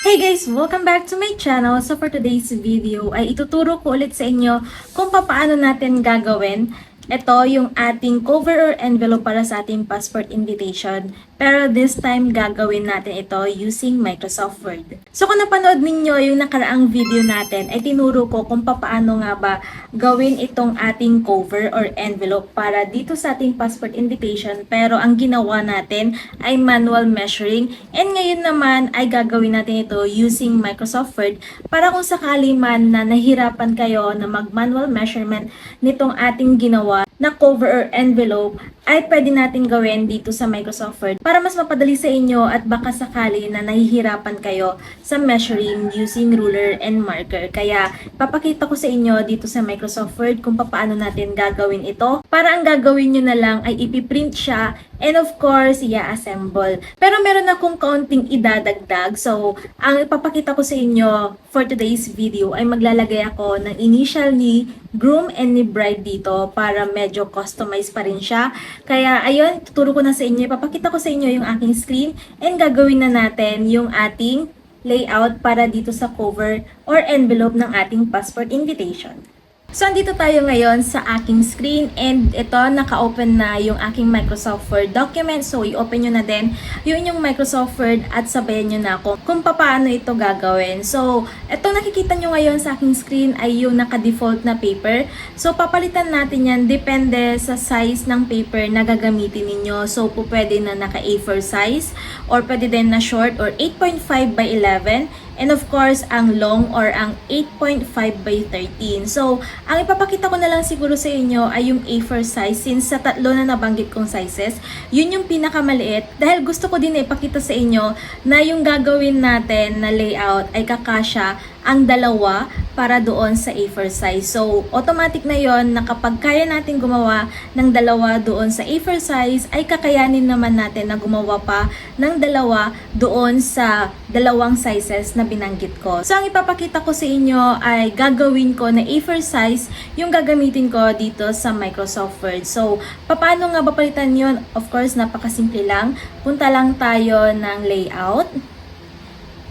Hey guys! Welcome back to my channel. So for today's video ay ituturo ko ulit sa inyo kung paano natin gagawin ito yung ating cover or envelope para sa ating passport invitation. Pero this time gagawin natin ito using Microsoft Word. So kung napanood ninyo yung nakaraang video natin ay tinuro ko kung paano nga ba gawin itong ating cover or envelope para dito sa ating passport invitation. Pero ang ginawa natin ay manual measuring, and ngayon naman ay gagawin natin ito using Microsoft Word para kung sakali man na nahirapan kayo na mag-manual measurement nitong ating ginawa na cover or envelope ay pwede natin gawin dito sa Microsoft Word para mas mapadali sa inyo at baka sakali na nahihirapan kayo sa measuring using ruler and marker. Kaya papakita ko sa inyo dito sa Microsoft Word kung paano natin gagawin ito. Para ang gagawin nyo na lang ay ipiprint siya and of course i-assemble. Pero meron akong kaunting idadagdag. So ang ipapakita ko sa inyo for today's video ay maglalagay ako ng initial ni groom and ni bride dito para medyo customized pa rin siya. Kaya ayun, tuturo ko na sa inyo, ipapakita ko sa inyo yung aking screen and gagawin na natin yung ating layout para dito sa cover or envelope ng ating passport invitation. So, andito tayo ngayon sa aking screen and ito, naka-open na yung aking Microsoft Word document. So, i-open nyo na din yung inyong Microsoft Word at sabayan nyo na ako kung paano ito gagawin. So, ito nakikita nyo ngayon sa aking screen ay yung naka-default na paper. So, papalitan natin yan depende sa size ng paper na gagamitin ninyo. So, pwede na naka A4 size or pwede din na short or 8.5 by 11. And of course, ang long or ang 8.5 by 13. So, ang ipapakita ko na lang siguro sa inyo ay yung A4 size since sa tatlo na nabanggit kong sizes, yun yung pinakamaliit. Dahil gusto ko din na ipakita sa inyo na yung gagawin natin na layout ay kakasya ang dalawa para doon sa A4 size. So, automatic na yon na kapag kaya natin gumawa ng dalawa doon sa A4 size, ay kakayanin naman natin na gumawa pa ng dalawa doon sa dalawang sizes na binanggit ko. So, ang ipapakita ko sa inyo ay gagawin ko na A4 size yung gagamitin ko dito sa Microsoft Word. So, paano nga ba palitan yun? Of course, napakasimple lang. Punta lang tayo ng layout,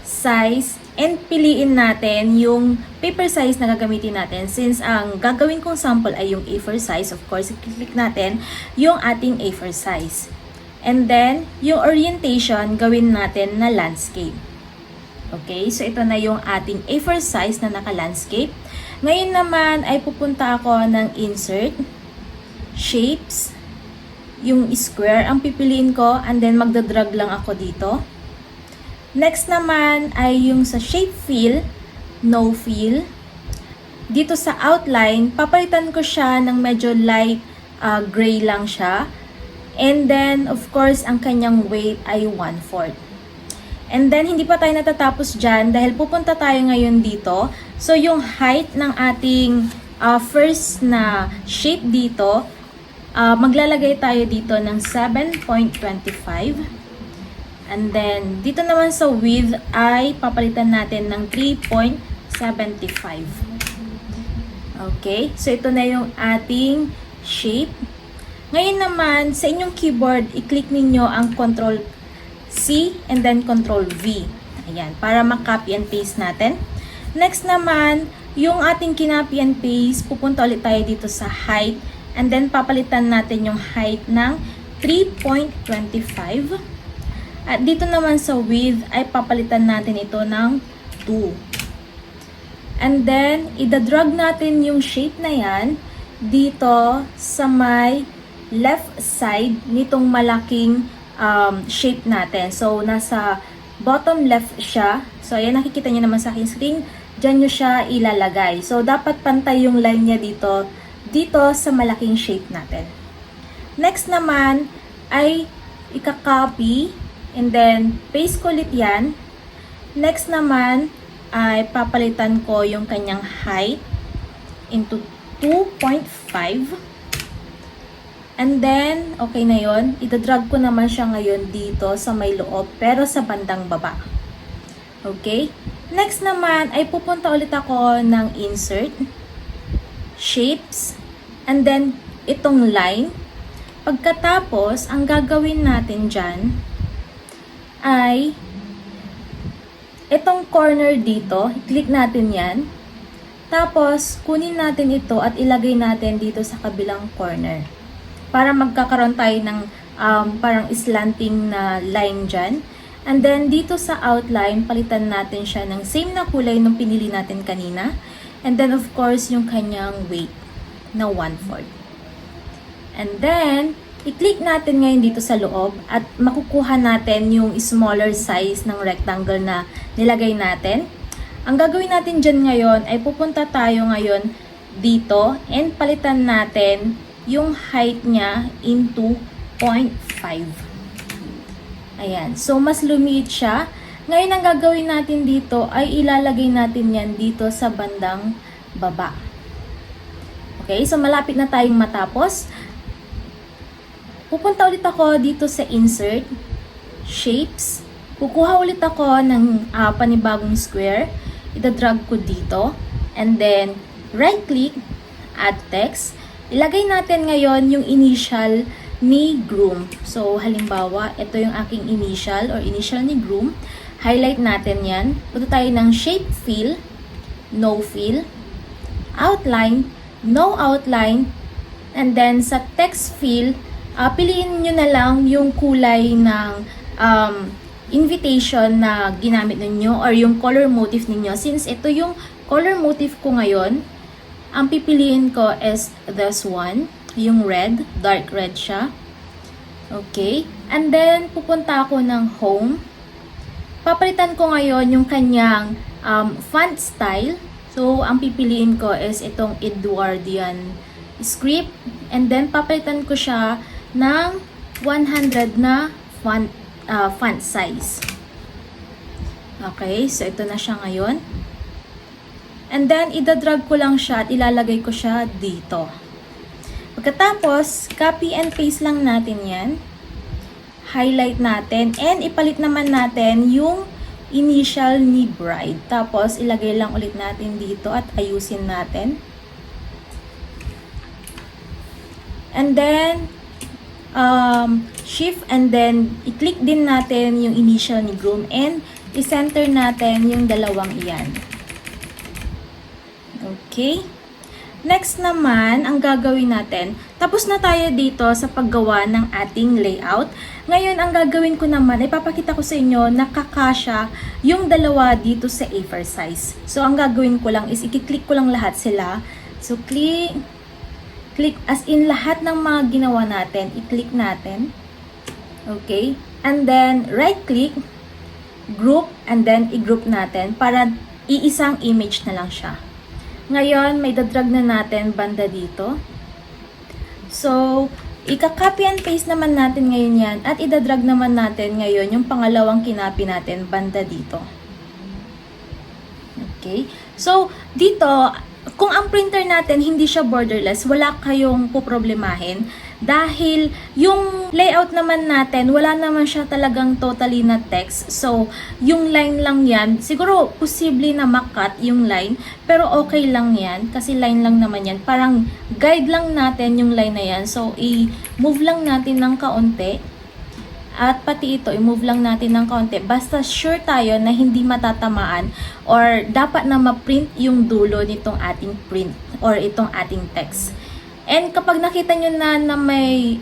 size, and piliin natin yung paper size na gagamitin natin. Since ang gagawin kong sample ay yung A4 size, of course, i-click natin yung ating A4 size. And then, yung orientation, gawin natin na landscape. Okay, so ito na yung ating A4 size na naka-landscape. Ngayon naman ay pupunta ako ng insert, shapes, yung square ang pipiliin ko, and then magdadrag lang ako dito. Next naman ay yung sa shape fill, no fill. Dito sa outline, papalitan ko siya ng medyo light gray lang siya. And then, of course, ang kanyang weight ay 1/4. And then, hindi pa tayo natatapos dyan dahil pupunta tayo ngayon dito. So, yung height ng ating first na shape dito, maglalagay tayo dito ng 7.25. And then, dito naman sa width ay papalitan natin ng 3.75. Okay, so ito na yung ating shape. Ngayon naman, sa inyong keyboard, i-click ninyo ang Ctrl C and then Ctrl V. Ayan, para ma-copy and paste natin. Next naman, yung ating kinopy and paste, pupunta ulit tayo dito sa height. And then, papalitan natin yung height ng 3.25. At dito naman sa width ay papalitan natin ito ng 2. And then, idadrag natin yung shape na yan dito sa may left side nitong malaking shape natin. So, nasa bottom left siya. So, ayan, nakikita nyo naman sa aking screen. Diyan nyo siya ilalagay. So, dapat pantay yung line niya dito sa malaking shape natin. Next naman ay ika-copy. And then, paste ko ulit yan. Next naman, ay papalitan ko yung kanyang height into 2.5. And then, okay na yon. Itadrag ko naman siya ngayon dito sa may loob, pero sa bandang baba. Okay? Next naman, ay pupunta ulit ako ng insert, shapes, and then itong line. Pagkatapos, ang gagawin natin dyan, ay itong corner dito, click natin yan. Tapos, kunin natin ito at ilagay natin dito sa kabilang corner. Para magkakaroon tayo ng parang slanting na line dyan. And then, dito sa outline, palitan natin siya ng same na kulay nung pinili natin kanina. And then, of course, yung kanyang weight na 1/4. And then, i-click natin ngayon dito sa loob at makukuha natin yung smaller size ng rectangle na nilagay natin. Ang gagawin natin dyan ngayon ay pupunta tayo ngayon dito and palitan natin yung height niya into 0.5. Ayan. So, mas lumiit siya. Ngayon, ang gagawin natin dito ay ilalagay natin yan dito sa bandang baba. Okay? So, malapit na tayong matapos. Pupunta ulit ako dito sa Insert, Shapes. Kukuha ulit ako ng panibagong square. Ida-drag ko dito. And then, right-click, Add Text. Ilagay natin ngayon yung initial ni Groom. So, halimbawa, ito yung aking initial or initial ni Groom. Highlight natin yan. Punta tayo ng Shape Fill, No Fill, Outline, No Outline, and then sa Text Fill, piliin nyo na lang yung kulay ng invitation na ginamit ninyo or yung color motif ninyo. Since ito yung color motif ko ngayon, ang pipiliin ko is this one, yung red, dark red siya. Okay. And then, pupunta ako ng Home. Papalitan ko ngayon yung kanyang font style. So, ang pipiliin ko is itong Edwardian script. And then, papalitan ko siya ng 100 na font size. Okay, so ito na siya ngayon. And then, idadrag ko lang siya at ilalagay ko siya dito. Pagkatapos, copy and paste lang natin yan. Highlight natin. And ipalit naman natin yung initial ni Bride. Tapos, ilagay lang ulit natin dito at ayusin natin. And then, shift and then i-click din natin yung initial ni Groom and i-center natin yung dalawang iyan. Okay. Next naman, ang gagawin natin, tapos na tayo dito sa paggawa ng ating layout. Ngayon, ang gagawin ko naman, ipapakita ko sa inyo na kakasya yung dalawa dito sa A4 size. So, ang gagawin ko lang is i-click ko lang lahat sila. So, click as in lahat ng mga ginawa natin, i-click natin. Okay? And then, right-click, group, and then i-group natin para iisang image na lang siya. Ngayon, may dadrag na natin banda dito. So, ika-copy and paste naman natin ngayon yan at idadrag naman natin ngayon yung pangalawang kinapi natin banda dito. Okay? So, dito, kung ang printer natin hindi siya borderless, wala kayong poproblemahin dahil yung layout naman natin, wala naman siya talagang totally na text. So, yung line lang yan, siguro posible na makat yung line, pero okay lang yan kasi line lang naman yan. Parang guide lang natin yung line na yan. So, i-move lang natin ng kaunti. At pati ito, i-move lang natin ng kaunti. Basta sure tayo na hindi matatamaan or dapat na ma-print yung dulo nitong ating print or itong ating text. And kapag nakita nyo na may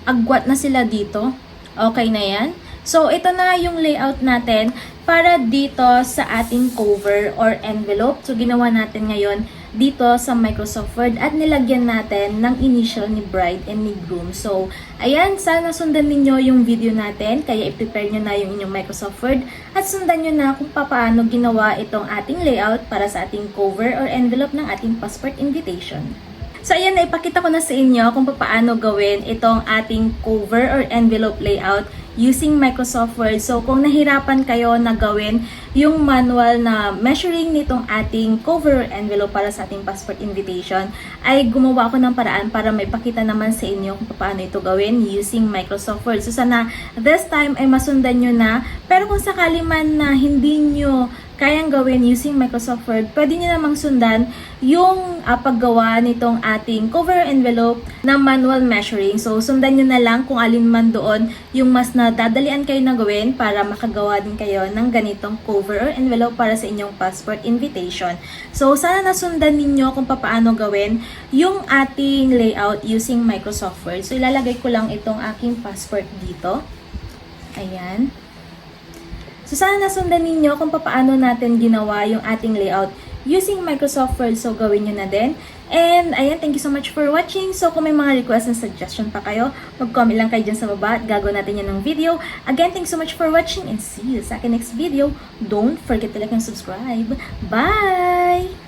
agwat na sila dito, okay na yan. So, ito na yung layout natin para dito sa ating cover or envelope. So, ginawa natin ngayon dito sa Microsoft Word at nilagyan natin ng initial ni Bride and ni Groom. So, ayan, sana sundan ninyo yung video natin. Kaya i-prepare nyo na yung inyong Microsoft Word at sundan nyo na kung paano ginawa itong ating layout para sa ating cover or envelope ng ating passport invitation. So, ayan, naipakita ko na sa inyo kung paano gawin itong ating cover or envelope layout using Microsoft Word. So, kung nahirapan kayo na gawin yung manual na measuring nitong ating cover or envelope para sa ating passport invitation, ay gumawa ako ng paraan para maipakita naman sa inyo kung paano ito gawin using Microsoft Word. So, sana this time ay masundan nyo na. Pero kung sakali man na hindi nyo kayang gawin using Microsoft Word, pwede nyo namang sundan yung paggawa nitong ating cover envelope na manual measuring. So, sundan nyo na lang kung alin man doon yung mas nadadalian kayo na gawin para makagawa din kayo ng ganitong cover or envelope para sa inyong passport invitation. So, sana nasundan ninyo kung paano gawin yung ating layout using Microsoft Word. So, ilalagay ko lang itong aking passport dito. Ayan. So, sana nasundan ninyo kung paano natin ginawa yung ating layout using Microsoft Word. So, gawin nyo na din. And, ayan, thank you so much for watching. So, kung may mga request and suggestion pa kayo, mag-comment lang kayo dyan sa baba at gagawin natin yan ng video. Again, thanks so much for watching and see you sa akin next video. Don't forget to like and subscribe. Bye!